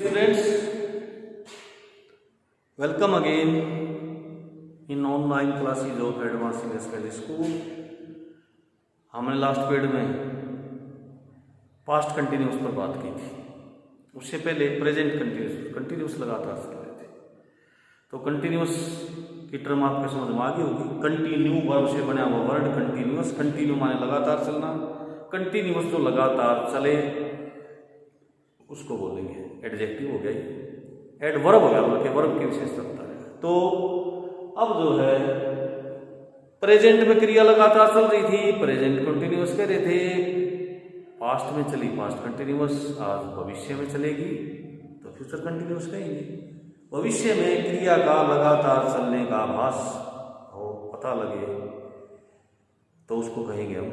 Students, welcome again in online classes of Advanced English Study School। हमने last period में past continuous पर बात की थी, उससे पहले प्रेजेंट कंटिन्यूस लगातार चल रहे थे। तो कंटिन्यूस की टर्म आपके समझ में आ गई होगी। कंटिन्यू वर्ब से बना हुआ वर्ड कंटिन्यूस, कंटिन्यू माने लगातार चलना, कंटिन्यूस जो लगातार चले उसको बोलेंगे एडजेक्टिव हो गया, एडवर्ब हो गया, बल्कि वर्ब की विशेषता बता रहे हैं। तो अब जो है प्रेजेंट में क्रिया लगातार चल रही थी, प्रेजेंट कंटिन्यूस कह रहे थे, पास्ट में चली पास्ट कंटिन्यूस, आज भविष्य में चलेगी तो फ्यूचर कंटिन्यूस कहेंगे। भविष्य में क्रिया का लगातार चलने का आभास हो, पता लगे तो उसको कहेंगे हम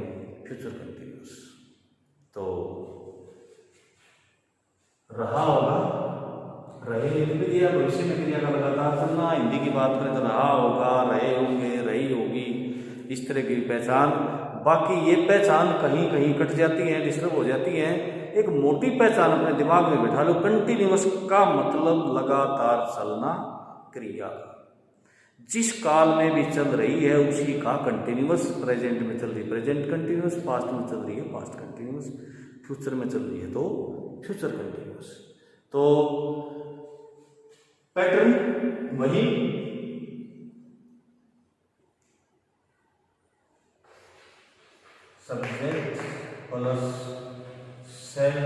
फ्यूचर कंटिन्यूस। तो रहा होगा, रहे लिख भी दिया, भविष्य में क्रिया का लगातार चलना। हिंदी की बात करें तो रहा होगा, रहे होंगे, रही होगी, इस तरह की पहचान। बाकी ये पहचान कहीं कहीं कट जाती है, डिस्टर्ब हो जाती है। एक मोटी पहचान अपने दिमाग में बैठा लो, कंटिन्यूअस का मतलब लगातार चलना क्रिया, जिस काल में भी चल रही है उसी का कंटिन्यूअस। प्रेजेंट में चल रही है प्रेजेंट कंटिन्यूअस, पास्ट में चल रही है पास्ट कंटिन्यूअस, फ्यूचर में चल रही है तो फ्यूचर कंटिन्यूअस। तो पैटर्न वही, सब्जेक्ट प्लस सेल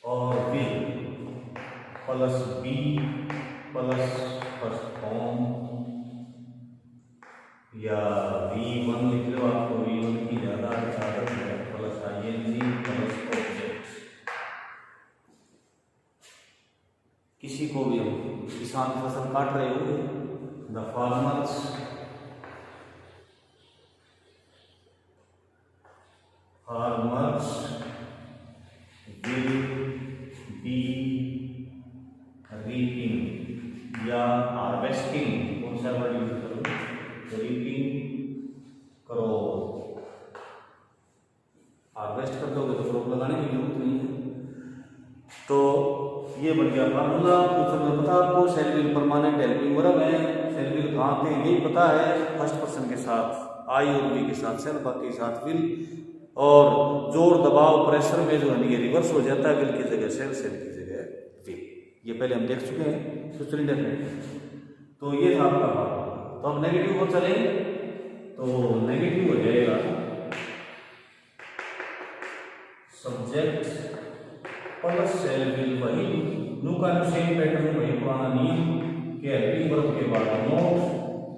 और will plus be plus first form, या V1 लिख लो, आपको V1 की ज्यादा आदत है, प्लस ING प्लस ऑब्जेक्ट। किसी को भी हम किसान फसल काट रहे होंगे, the farmers will be reaping या हार्वेस्टिंग, कौन सा वर्ड यूज करो, रीपिंग करो। हार्वेस्ट कर दोगे तो क्रॉप लगाने की जरूरत नहीं है। तो ये बन गया फार्मूला। फ्यूचर में पता आपको shall will permanent helping verb है, सेल विल कहाँ थे यही पता है, फर्स्ट पर्सन के साथ आई और वी के साथ सेल, बाकी के साथ विल। और जोर दबाव प्रेशर में जो है ये रिवर्स हो जाता है, विल की जगह सेल, सेल की जगह विल। ये पहले हम देख चुके हैं फ्यूचर इंडेफिनिट। तो ये था आपका फार्मूला। तो अब नेगेटिव पर चलें तो नेगेटिव हो जाएगा सब्जेक्ट प्लस सेल विल, वही न्यू का सेम पैटर्न, वही पुराना नीम के हेल्पिंग वर्ब के बाद नोट,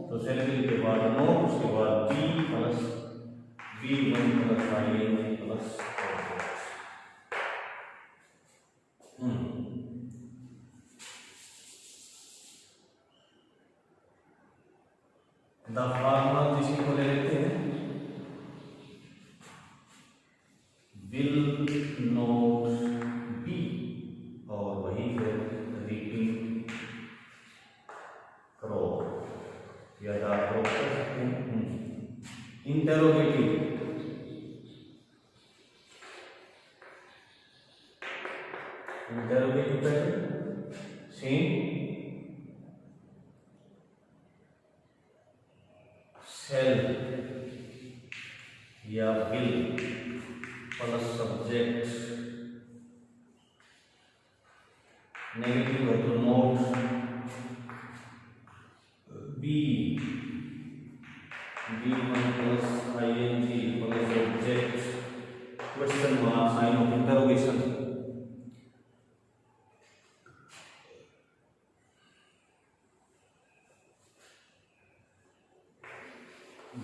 तो सेल विल के बाद नोट, उसके बाद be plus V1 plus ING plus the former, जिसी को ले लेते हैं, विल नोट बी, और वही है रीपिंग क्रॉप या क्रॉप कर सकते हैं। Interrogative, interrogative pattern same, shall या विल प्लस सब्जेक्ट, नेगेटिव है तो not, be V1 plus ING plus object, question mark, sign of interrogation.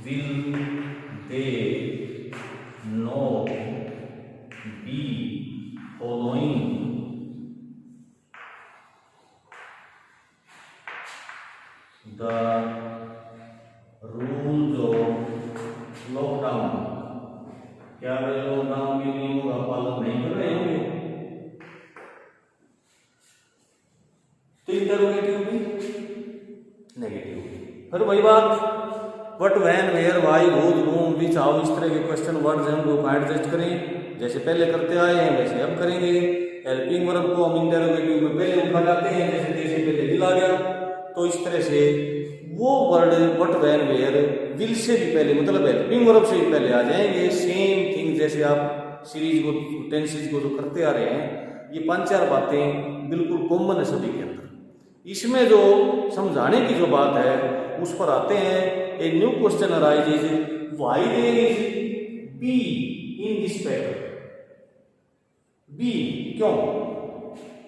Will they not be following the rules of lockdown? क्या वे lockdown के नियमों का पालन नहीं कर रहे होंगे? तो इंटरोगेटिव भी नेगेटिव। फिर वही बात, what when where why whose whom which how, इस तरह के क्वेश्चन वर्ड्स हैं उनको एडजस्ट करें, जैसे पहले करते आए हैं वैसे अब करेंगे। हेल्पिंग वर्ब को हम इंटरोगेटिव में पहले उठा जाते हैं, जैसे जैसे पहले विल आ गया, तो इस तरह से वो word but when where will से भी पहले, मतलब हेल्पिंग वर्ब से भी पहले आ जाएंगे। सेम थिंग जैसे आप सीरीज को, टेंसेज को जो करते आ रहे हैं, ये 5-4 बातें बिल्कुल कॉमन है सभी के अंदर। इसमें जो समझाने की जो बात है उस पर आते हैं। A new question arises, why there is be in this pattern. Be क्यों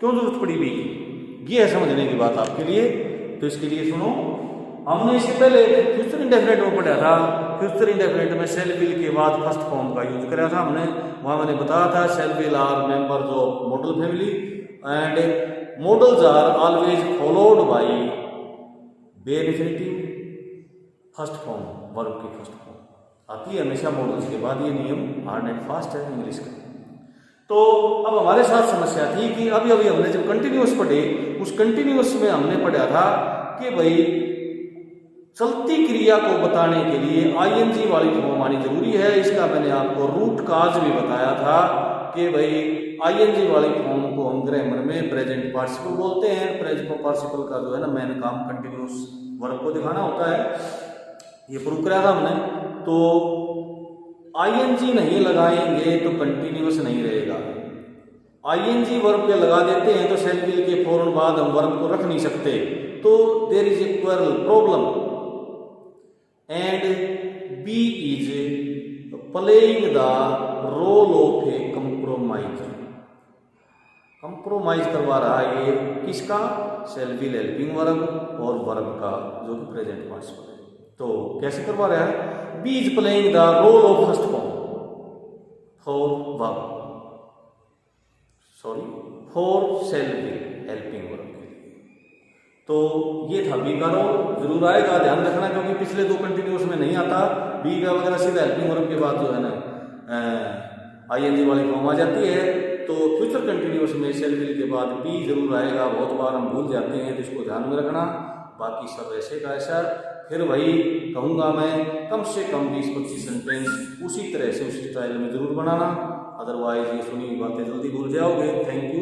जरूरत पड़ी बी, ये है समझने की बात आपके लिए। तो इसके लिए सुनो, हमने इससे पहले फ्यूचर इंडेफिनिट में पढ़ा था। फ्यूचर इंडेफिनिट में शेल विल के बाद फर्स्ट फॉर्म का यूज कराया था हमने। वहां मैंने बताया था shall will are members of modal family and modals are always followed by bare infinitive first form, verb की फर्स्ट फॉर्म आती है हमेशा मॉडल्स के बाद। ये नियम हार्ड एंड फास्ट है इंग्लिश का। तो अब हमारे साथ समस्या थी कि अभी हमने जब कंटिन्यूअस पढ़े, उस कंटिन्यूअस में हमने पढ़ा था कि भाई चलती क्रिया को बताने के लिए आईएनजी वाली फॉर्म आनी जरूरी है। इसका मैंने आपको रूट काज भी बताया था कि भाई आईएनजी वाली फॉर्म को हम ग्रामर में प्रेजेंट पार्टिसिपल बोलते हैं। प्रेजेंट पार्टिसिपल का जो है ना मेन काम कंटिन्यूअस वर्ब को दिखाना होता है, ये प्रूव कराया था हमने। तो आईएनजी नहीं लगाएंगे तो कंटिन्यूअस नहीं रहेगा। आईएनजी वर्ब पे लगा देते हैं तो शेल विल के फौरन बाद हम वर्ब को रख नहीं सकते, तो there is a problem and B is playing the role of a compromiser. Compromise करवा रहा है ये किसका, शेल विल हेल्पिंग वर्ब और वर्ब का जो कि प्रेजेंट पार्टिसिपल है। तो कैसे करवा रहा है, be is playing the role of first form for verb, sorry for shall will helping verb के लिए। तो ये था बी का रोल, जरूर आएगा, ध्यान रखना, क्योंकि पिछले 2 कंटिन्यूअस में नहीं आता। बी का वगैरह सीधा हेल्पिंग वर्ब के बाद जो है ना आईएनजी वाली फॉर्म आ जाती है। तो फ्यूचर कंटिन्यूअस में शेल विल के बाद बी जरूर आएगा, बहुत बार हम भूल जाते हैं, तो इसको ध्यान में रखना। बाकी सब ऐसे का ऐसा। फिर वही कहूँगा मैं, कम से कम 20-25 सेंटेंस उसी तरह से उसी स्टाइल में जरूर बनाना, अदरवाइज ये सुनी हुई बातें जल्दी भूल जाओगे। Thank you.